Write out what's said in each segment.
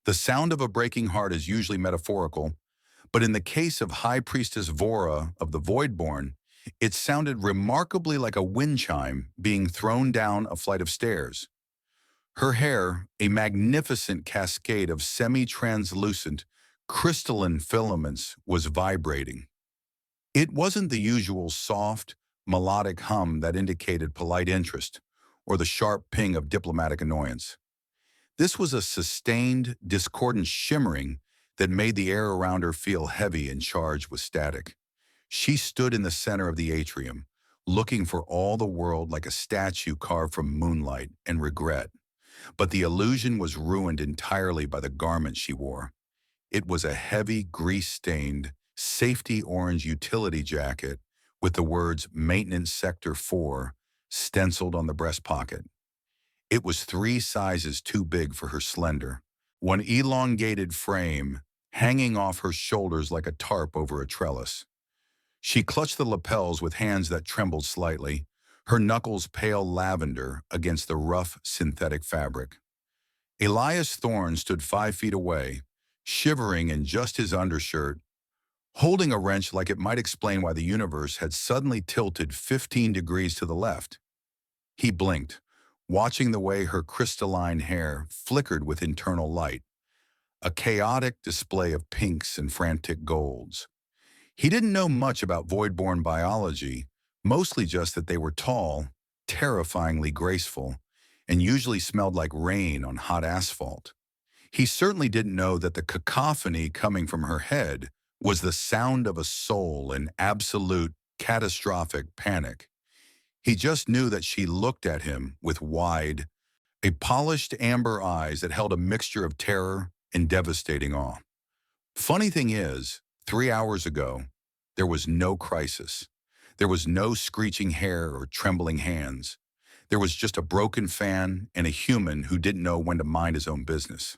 The sound of a breaking heart is usually metaphorical, but in the case of High Priestess Vora of the Voidborn, it sounded remarkably like a wind chime being thrown down a flight of stairs. Her hair, a magnificent cascade of semi-translucent, crystalline filaments, was vibrating. It wasn't the usual soft, melodic hum that indicated polite interest or the sharp ping of diplomatic annoyance. This was a sustained, discordant shimmering that made the air around her feel heavy and charged with static. She stood in the center of the atrium, looking for all the world like a statue carved from moonlight and regret. But the illusion was ruined entirely by the garment she wore. It was a heavy, grease-stained, safety orange utility jacket with the words Maintenance Sector 4 stenciled on the breast pocket. It was 3 sizes too big for her slender, one elongated frame hanging off her shoulders like a tarp over a trellis. She clutched the lapels with hands that trembled slightly, her knuckles pale lavender against the rough synthetic fabric. Elias Thorne stood 5 feet away, shivering in just his undershirt, holding a wrench like it might explain why the universe had suddenly tilted 15 degrees to the left. He blinked, watching the way her crystalline hair flickered with internal light, a chaotic display of pinks and frantic golds. He didn't know much about voidborn biology, mostly just that they were tall, terrifyingly graceful, and usually smelled like rain on hot asphalt. He certainly didn't know that the cacophony coming from her head was the sound of a soul in absolute, catastrophic panic. He just knew that she looked at him with wide, a polished amber eyes that held a mixture of terror and devastating awe. Funny thing is, 3 hours ago, there was no crisis. There was no screeching hair or trembling hands. There was just a broken fan and a human who didn't know when to mind his own business.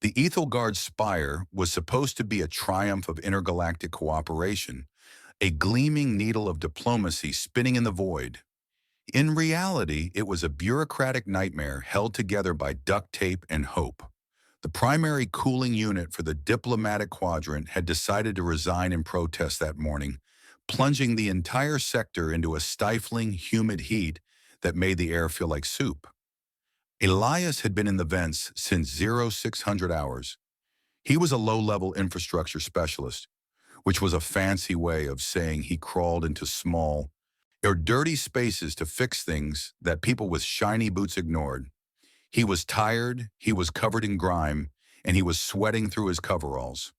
The Ethelgard Spire was supposed to be a triumph of intergalactic cooperation, a gleaming needle of diplomacy spinning in the void. In reality, it was a bureaucratic nightmare held together by duct tape and hope. The primary cooling unit for the diplomatic quadrant had decided to resign in protest that morning, plunging the entire sector into a stifling, humid heat that made the air feel like soup. Elias had been in the vents since 0600 hours. He was a low-level infrastructure specialist, which was a fancy way of saying he crawled into small or dirty spaces to fix things that people with shiny boots ignored. He was tired, he was covered in grime, and he was sweating through his coveralls.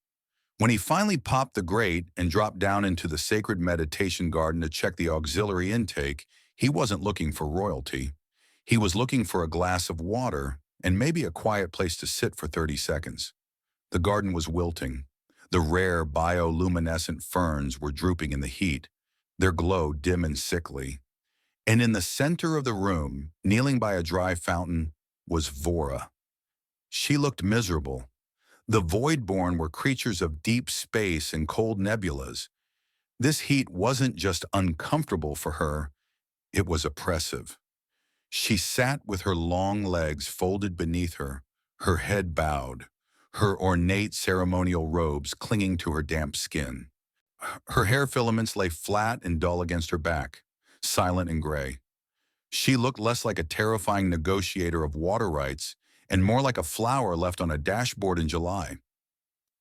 When he finally popped the grate and dropped down into the sacred meditation garden to check the auxiliary intake, he wasn't looking for royalty. He was looking for a glass of water and maybe a quiet place to sit for 30 seconds. The garden was wilting. The rare bioluminescent ferns were drooping in the heat, their glow dim and sickly. And in the center of the room, kneeling by a dry fountain, was Vora. She looked miserable. The Voidborn were creatures of deep space and cold nebulas. This heat wasn't just uncomfortable for her, it was oppressive. She sat with her long legs folded beneath her, her head bowed, her ornate ceremonial robes clinging to her damp skin. Her hair filaments lay flat and dull against her back, silent and gray. She looked less like a terrifying negotiator of water rights and more like a flower left on a dashboard in July.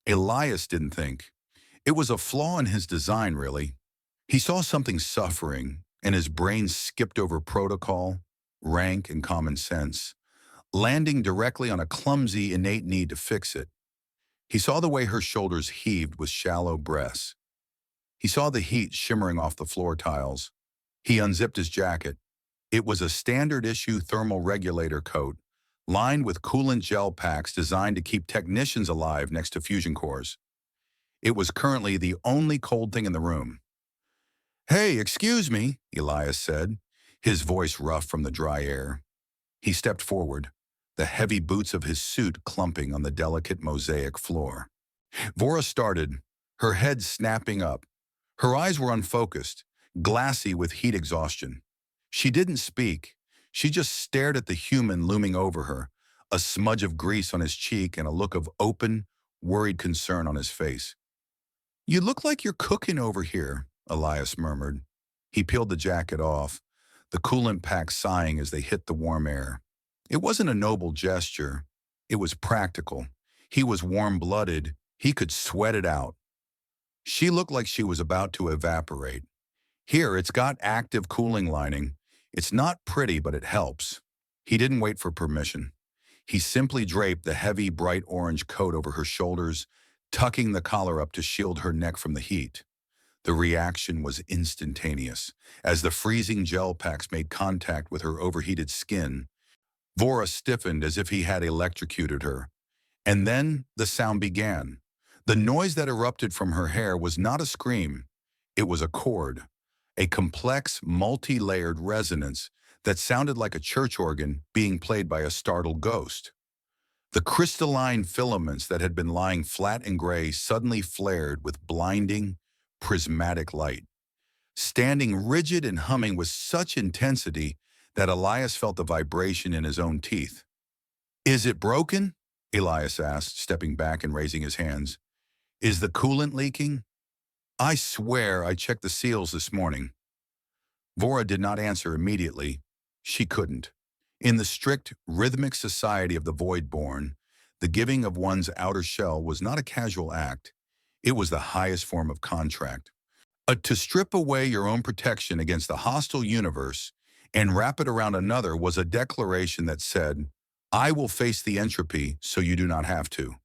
Elias didn't think. It was a flaw in his design, really. He saw something suffering, and his brain skipped over protocol, rank, and common sense, landing directly on a clumsy, innate need to fix it. He saw the way her shoulders heaved with shallow breaths. He saw the heat shimmering off the floor tiles. He unzipped his jacket. It was a standard-issue thermal regulator coat, lined with coolant gel packs designed to keep technicians alive next to fusion cores. It was currently the only cold thing in the room. "Hey, excuse me," Elias said, his voice rough from the dry air. He stepped forward, the heavy boots of his suit clumping on the delicate mosaic floor. Vora started, her head snapping up. Her eyes were unfocused, glassy with heat exhaustion. She didn't speak. She just stared at the human looming over her, a smudge of grease on his cheek and a look of open, worried concern on his face. "You look like you're cooking over here," Elias murmured. He peeled the jacket off, the coolant pack sighing as they hit the warm air. It wasn't a noble gesture. It was practical. He was warm-blooded. He could sweat it out. She looked like she was about to evaporate. "Here, it's got active cooling lining. It's not pretty, but it helps." He didn't wait for permission. He simply draped the heavy, bright orange coat over her shoulders, tucking the collar up to shield her neck from the heat. The reaction was instantaneous. As the freezing gel packs made contact with her overheated skin, Vora stiffened as if he had electrocuted her. And then the sound began. The noise that erupted from her hair was not a scream. It was a chord, a complex, multi-layered resonance that sounded like a church organ being played by a startled ghost. The crystalline filaments that had been lying flat and gray suddenly flared with blinding, prismatic light, standing rigid and humming with such intensity that Elias felt the vibration in his own teeth. "Is it broken?" Elias asked, stepping back and raising his hands. "Is the coolant leaking?" "I swear I checked the seals this morning." Vora did not answer immediately. She couldn't. In the strict, rhythmic society of the Voidborn, the giving of one's outer shell was not a casual act. It was the highest form of contract. To strip away your own protection against the hostile universe and wrap it around another was a declaration that said, "I will face the entropy so you do not have to."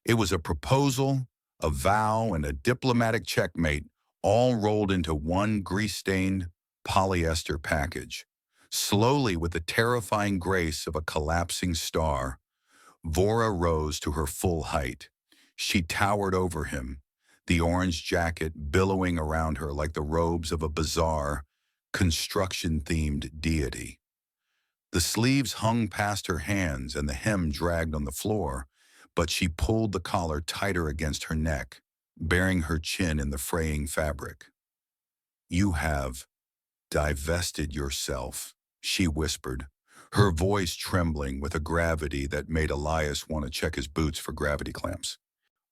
It was a proposal, a vow, and a diplomatic checkmate, all rolled into one grease-stained polyester package. Slowly, with the terrifying grace of a collapsing star, Vora rose to her full height. She towered over him, the orange jacket billowing around her like the robes of a bizarre, construction-themed deity. The sleeves hung past her hands and the hem dragged on the floor, but she pulled the collar tighter against her neck, bearing her chin in the fraying fabric. "You have divested yourself," she whispered, her voice trembling with a gravity that made Elias want to check his boots for gravity clamps.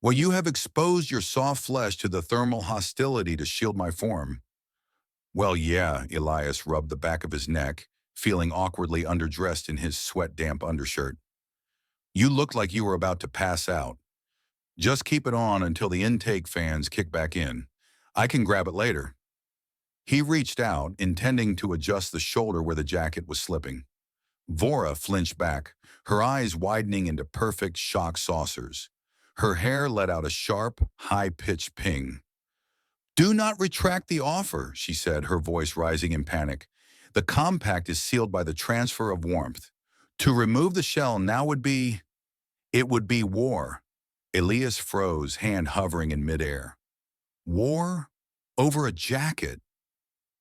"Well, you have exposed your soft flesh to the thermal hostility to shield my form." "Well, yeah," Elias rubbed the back of his neck, feeling awkwardly underdressed in his sweat-damp undershirt. "You looked like you were about to pass out. Just keep it on until the intake fans kick back in. I can grab it later." He reached out, intending to adjust the shoulder where the jacket was slipping. Vora flinched back, her eyes widening into perfect shock saucers. Her hair let out a sharp, high-pitched ping. "Do not retract the offer," she said, her voice rising in panic. "The compact is sealed by the transfer of warmth. To remove the shell now would be... it would be war." Elias froze, hand hovering in midair. War? Over a jacket?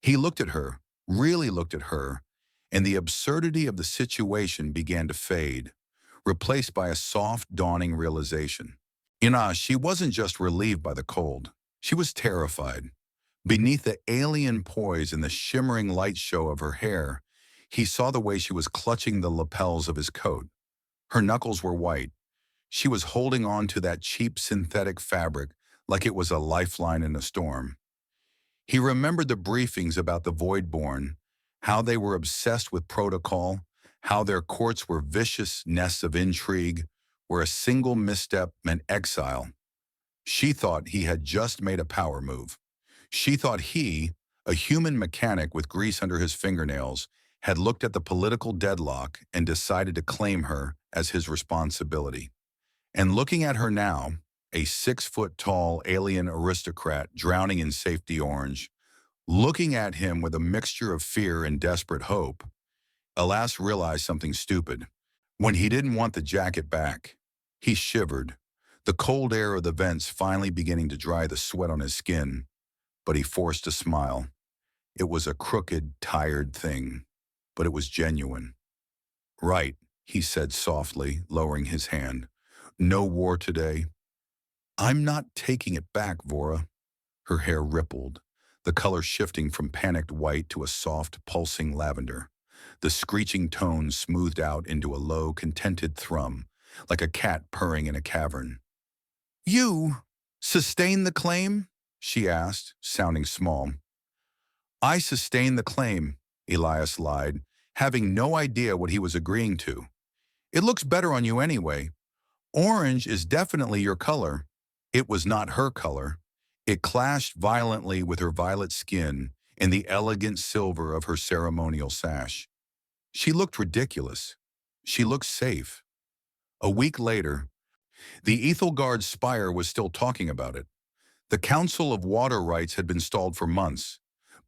He looked at her, really looked at her, and the absurdity of the situation began to fade, replaced by a soft, dawning realization. She wasn't just relieved by the cold. She was terrified. Beneath the alien poise and the shimmering light show of her hair, he saw the way she was clutching the lapels of his coat. Her knuckles were white. She was holding on to that cheap synthetic fabric like it was a lifeline in a storm. He remembered the briefings about the Voidborn, how they were obsessed with protocol, how their courts were vicious nests of intrigue, where a single misstep meant exile. She thought he had just made a power move. She thought he, a human mechanic with grease under his fingernails, had looked at the political deadlock and decided to claim her as his responsibility. And looking at her now, a 6-foot-tall alien aristocrat drowning in safety orange, looking at him with a mixture of fear and desperate hope, Elias realized something stupid. When he didn't want the jacket back, he shivered, the cold air of the vents finally beginning to dry the sweat on his skin, but he forced a smile. It was a crooked, tired thing, but it was genuine. "Right," he said softly, lowering his hand. "No war today." "I'm not taking it back, Vora." Her hair rippled, the color shifting from panicked white to a soft, pulsing lavender. The screeching tones smoothed out into a low, contented thrum, like a cat purring in a cavern. "You sustain the claim?" she asked, sounding small. "I sustain the claim," Elias lied, having no idea what he was agreeing to. "It looks better on you anyway. Orange is definitely your color." It was not her color. It clashed violently with her violet skin and the elegant silver of her ceremonial sash. She looked ridiculous. She looked safe. A week later, the Ethelgard spire was still talking about it. The Council of Water Rights had been stalled for months,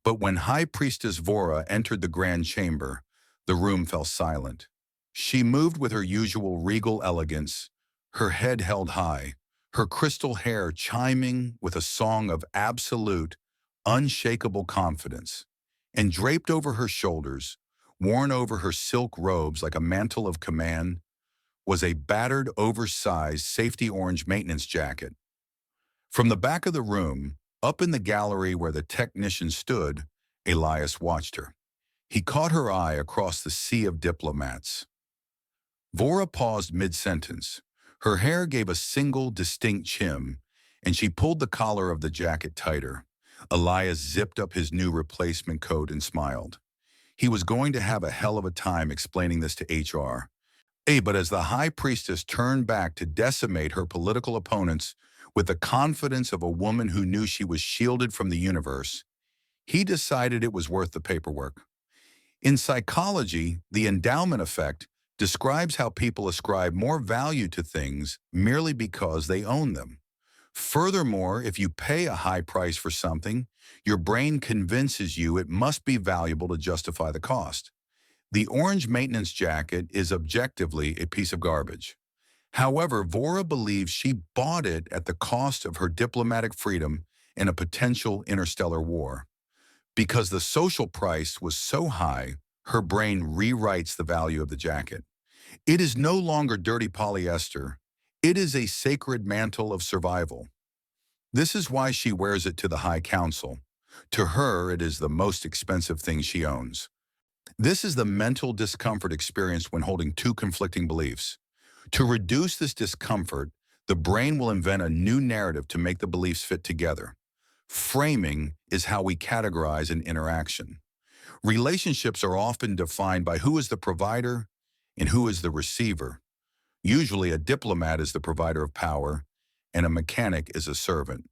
but when High Priestess Vora entered the Grand Chamber, the room fell silent. She moved with her usual regal elegance, her head held high, her crystal hair chiming with a song of absolute, unshakable confidence. And draped over her shoulders, worn over her silk robes like a mantle of command, was a battered, oversized safety orange maintenance jacket. From the back of the room, up in the gallery where the technician stood, Elias watched her. He caught her eye across the sea of diplomats. Vora paused mid-sentence. Her hair gave a single, distinct chim, and she pulled the collar of the jacket tighter. Elias zipped up his new replacement coat and smiled. He was going to have a hell of a time explaining this to HR. But as the High Priestess turned back to decimate her political opponents with the confidence of a woman who knew she was shielded from the universe, he decided it was worth the paperwork. In psychology, the endowment effect describes how people ascribe more value to things merely because they own them. Furthermore, if you pay a high price for something, your brain convinces you it must be valuable to justify the cost. The orange maintenance jacket is objectively a piece of garbage. However, Vora believes she bought it at the cost of her diplomatic freedom in a potential interstellar war. Because the social price was so high, her brain rewrites the value of the jacket. It is no longer dirty polyester. It is a sacred mantle of survival. This is why she wears it to the High Council. To her, it is the most expensive thing she owns. This is the mental discomfort experienced when holding two conflicting beliefs. To reduce this discomfort, the brain will invent a new narrative to make the beliefs fit together. Framing is how we categorize an interaction. Relationships are often defined by who is the provider and who is the receiver. Usually, a diplomat is the provider of power, and a mechanic is a servant.